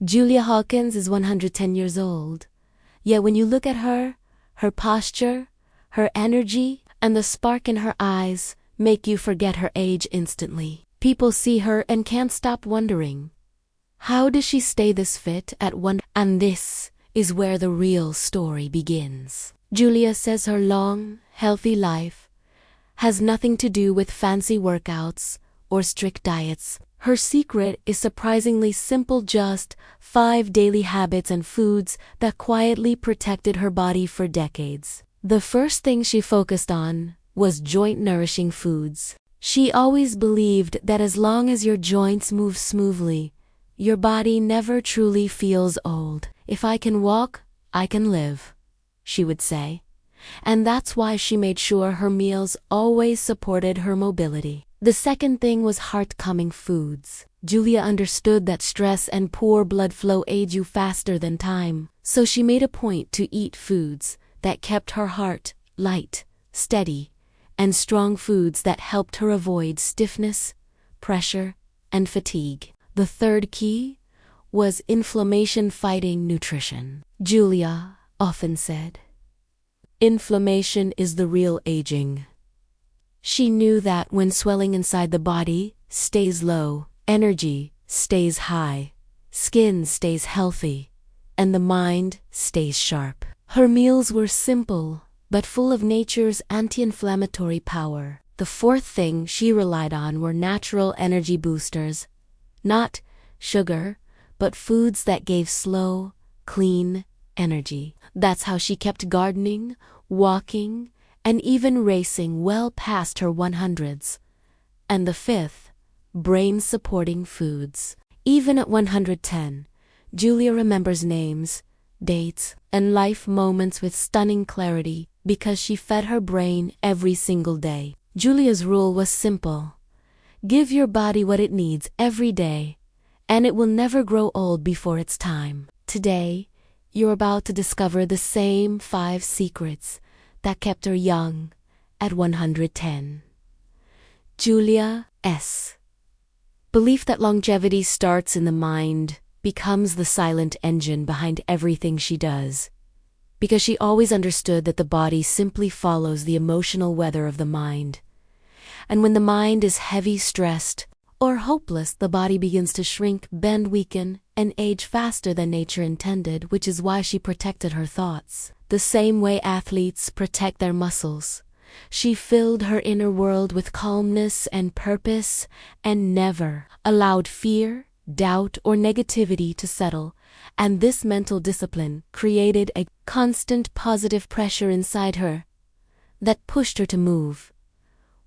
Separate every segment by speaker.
Speaker 1: Julia Hawkins is 110 years old. Yet when you look at her, her posture, her energy, and the spark in her eyes make you forget her age instantly. People see her and can't stop wondering, how does she stay this fit at one? And this is where the real story begins. Julia says her long, healthy life has nothing to do with fancy workouts or strict diets. Her secret is surprisingly simple, just 5 daily habits and foods that quietly protected her body for decades. The first thing she focused on was joint-nourishing foods. She always believed that as long as your joints move smoothly, your body never truly feels old. "If I can walk, I can live," she would say. And that's why she made sure her meals always supported her mobility. The second thing was heart-calming foods. Julia understood that stress and poor blood flow age you faster than time. So she made a point to eat foods that kept her heart light, steady, and strong, foods that helped her avoid stiffness, pressure, and fatigue. The third key was inflammation-fighting nutrition. Julia often said, "Inflammation is the real aging." She knew that when swelling inside the body stays low, energy stays high, skin stays healthy, and the mind stays sharp. Her meals were simple, but full of nature's anti-inflammatory power. The fourth thing she relied on were natural energy boosters. Not sugar, but foods that gave slow, clean energy. That's how she kept gardening, walking, and even racing well past her 100s. And the fifth, brain-supporting foods. Even at 110, Julia remembers names, dates, and life moments with stunning clarity because she fed her brain every single day. Julia's rule was simple: give your body what it needs every day, and it will never grow old before its time. Today, you're about to discover the same 5 secrets that kept her young at 110. Julia's belief that longevity starts in the mind becomes the silent engine behind everything she does, because she always understood that the body simply follows the emotional weather of the mind. And when the mind is heavy, stressed, or hopeless, the body begins to shrink, bend, weaken, and age faster than nature intended, which is why she protected her thoughts. The same way athletes protect their muscles, she filled her inner world with calmness and purpose and never allowed fear, doubt, or negativity to settle. And this mental discipline created a constant positive pressure inside her that pushed her to move,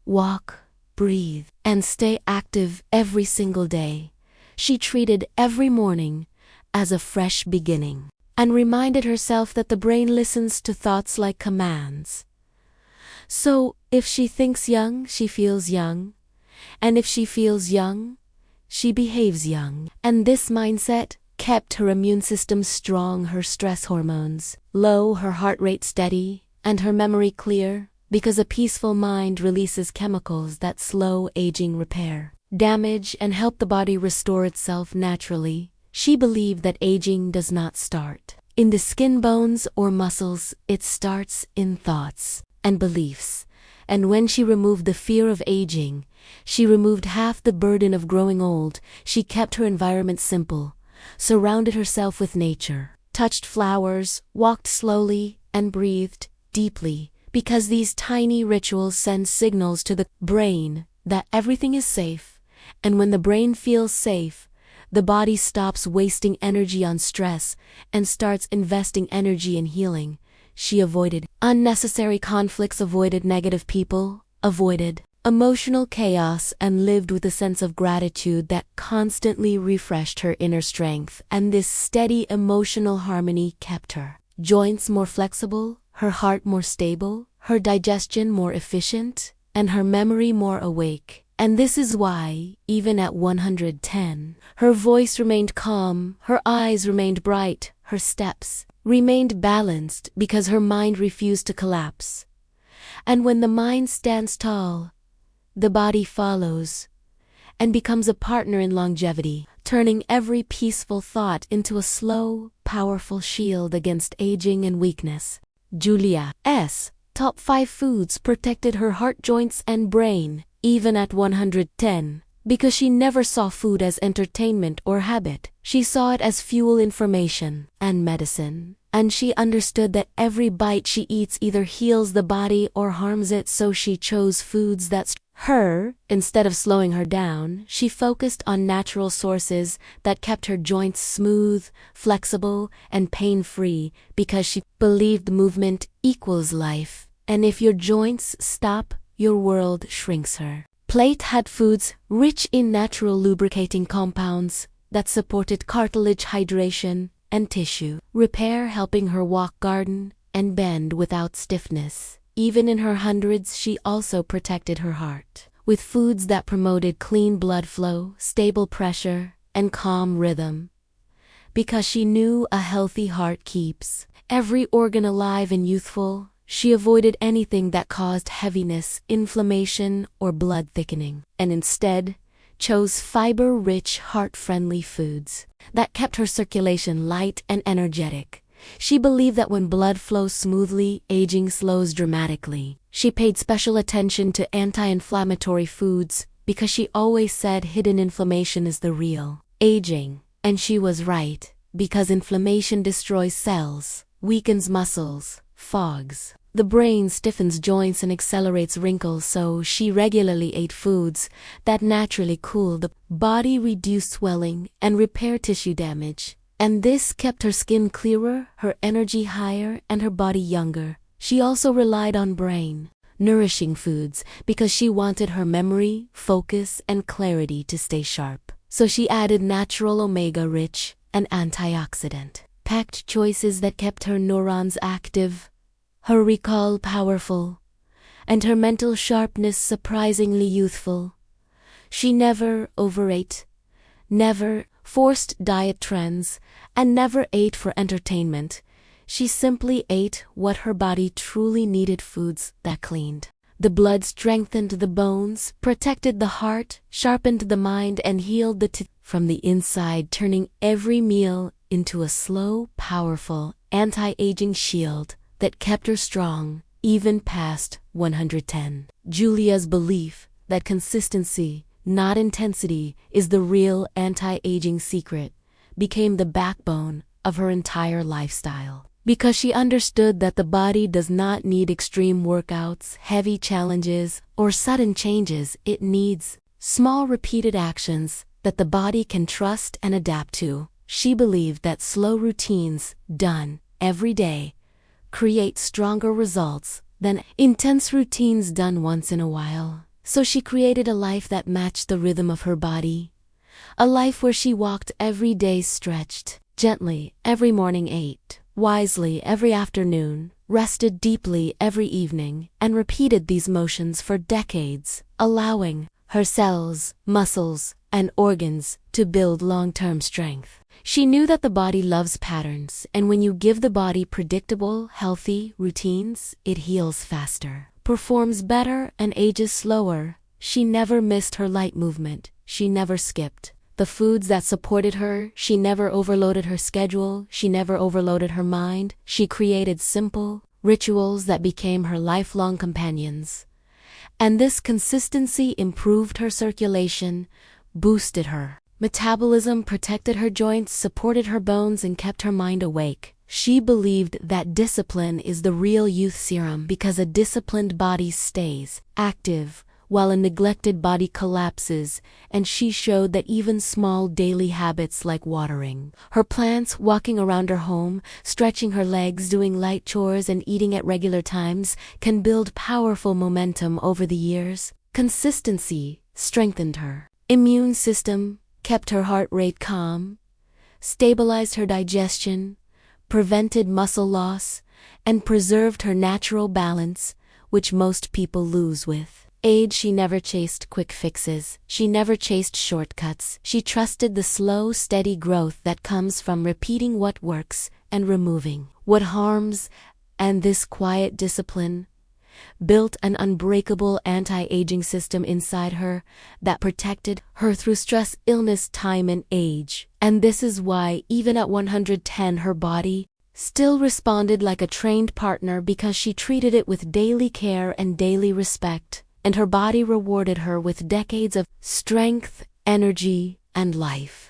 Speaker 1: walk, breathe, and stay active every single day. She treated every morning as a fresh beginning and reminded herself that the brain listens to thoughts like commands. So, if she thinks young, she feels young. And if she feels young, she behaves young. And this mindset kept her immune system strong, her stress hormones low, her heart rate steady, and her memory clear, because a peaceful mind releases chemicals that slow aging, repair damage, and help the body restore itself naturally. She believed that aging does not start in the skin, bones, or muscles. It starts in thoughts and beliefs. And when she removed the fear of aging, she removed half the burden of growing old. She kept her environment simple, surrounded herself with nature, touched flowers, walked slowly, and breathed deeply, because these tiny rituals send signals to the brain that everything is safe. And when the brain feels safe, the body stops wasting energy on stress and starts investing energy in healing. She avoided unnecessary conflicts, avoided negative people, avoided emotional chaos, and lived with a sense of gratitude that constantly refreshed her inner strength. And this steady emotional harmony kept her joints more flexible, her heart more stable, her digestion more efficient, and her memory more awake. And this is why, even at 110, her voice remained calm, her eyes remained bright, her steps remained balanced, because her mind refused to collapse. And when the mind stands tall, the body follows and becomes a partner in longevity. turning every peaceful thought into a slow, powerful shield against aging and weakness. Julia's top 5 foods protected her heart, joints, and brain, even at 110. Because she never saw food as entertainment or habit, she saw it as fuel, information, and medicine. And she understood that every bite she eats either heals the body or harms it, so she chose foods that her. Instead of slowing her down, she focused on natural sources that kept her joints smooth, flexible, and pain-free, because she believed movement equals life, and if your joints stop, your world shrinks. Her plate had foods rich in natural lubricating compounds that supported cartilage hydration and tissue repair, helping her walk, garden, and bend without stiffness. Even in her hundreds, she also protected her heart with foods that promoted clean blood flow, stable pressure, and calm rhythm. Because she knew a healthy heart keeps every organ alive and youthful, she avoided anything that caused heaviness, inflammation, or blood thickening, and instead chose fiber-rich, heart-friendly foods that kept her circulation light and energetic. She believed that when blood flows smoothly, aging slows dramatically. She paid special attention to anti-inflammatory foods because she always said hidden inflammation is the real aging. And she was right, because inflammation destroys cells, weakens muscles, fogs the brain, stiffens joints, and accelerates wrinkles, so she regularly ate foods that naturally cool the body, reduce swelling, and repair tissue damage. And this kept her skin clearer, her energy higher, and her body younger. She also relied on brain nourishing foods because she wanted her memory, focus, and clarity to stay sharp. So she added natural omega-rich and antioxidant-packed choices that kept her neurons active, her recall powerful, and her mental sharpness surprisingly youthful. She never overate, never forced diet trends, and never ate for entertainment. She simply ate what her body truly needed, foods that cleaned the blood, strengthened the bones, protected the heart, sharpened the mind, and healed the from the inside, turning every meal into a slow, powerful, anti-aging shield that kept her strong, even past 110. Julia's belief that consistency, not intensity, is the real anti-aging secret became the backbone of her entire lifestyle. Because she understood that the body does not need extreme workouts, heavy challenges, or sudden changes. It needs small, repeated actions that the body can trust and adapt to. She believed that slow routines, done every day, create stronger results than intense routines done once in a while. So she created a life that matched the rhythm of her body. A life where she walked every day, stretched gently every morning, ate wisely every afternoon, rested deeply every evening, and repeated these motions for decades, allowing her cells, muscles, and organs to build long-term strength. She knew that the body loves patterns, and when you give the body predictable, healthy routines, it heals faster, performs better, and ages slower. She never missed her light movement. She never skipped the foods that supported her. She never overloaded her schedule. She never overloaded her mind. She created simple rituals that became her lifelong companions. And this consistency improved her circulation, boosted her metabolism, protected her joints, supported her bones, and kept her mind awake. She believed that discipline is the real youth serum because a disciplined body stays active while a neglected body collapses, and she showed that even small daily habits like watering her plants, walking around her home, stretching her legs, doing light chores, and eating at regular times can build powerful momentum over the years. Consistency strengthened her immune system, kept her heart rate calm, stabilized her digestion, prevented muscle loss, and preserved her natural balance, which most people lose with age. She never chased quick fixes. She never chased shortcuts. She trusted the slow, steady growth that comes from repeating what works and removing what harms. And this quiet discipline built an unbreakable anti-aging system inside her that protected her through stress, illness, time, and age. And this is why, even at 110, her body still responded like a trained partner, because she treated it with daily care and daily respect, and her body rewarded her with decades of strength, energy, and life.